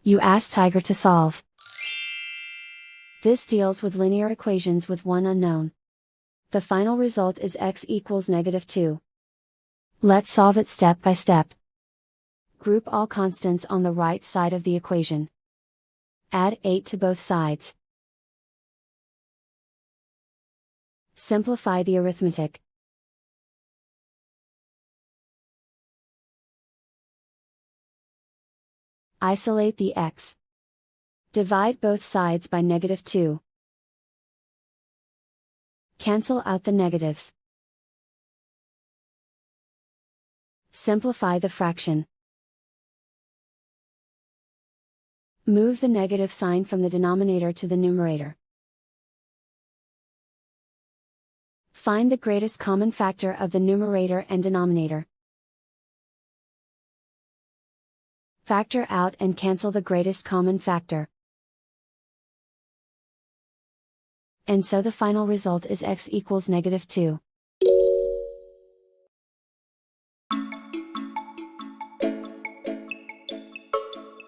You ask Tiger to solve. This deals with linear equations with one unknown. The final result is x equals -2. Let's solve it step by step. Group all constants on the right side of the equation. Add 8 to both sides. Simplify the arithmetic. Isolate the x. Divide both sides by -2. Cancel out the negatives. Simplify the fraction. Move the negative sign from the denominator to the numerator. Find the greatest common factor of the numerator and denominator. Factor out and cancel the greatest common factor. And so the final result is x equals -2.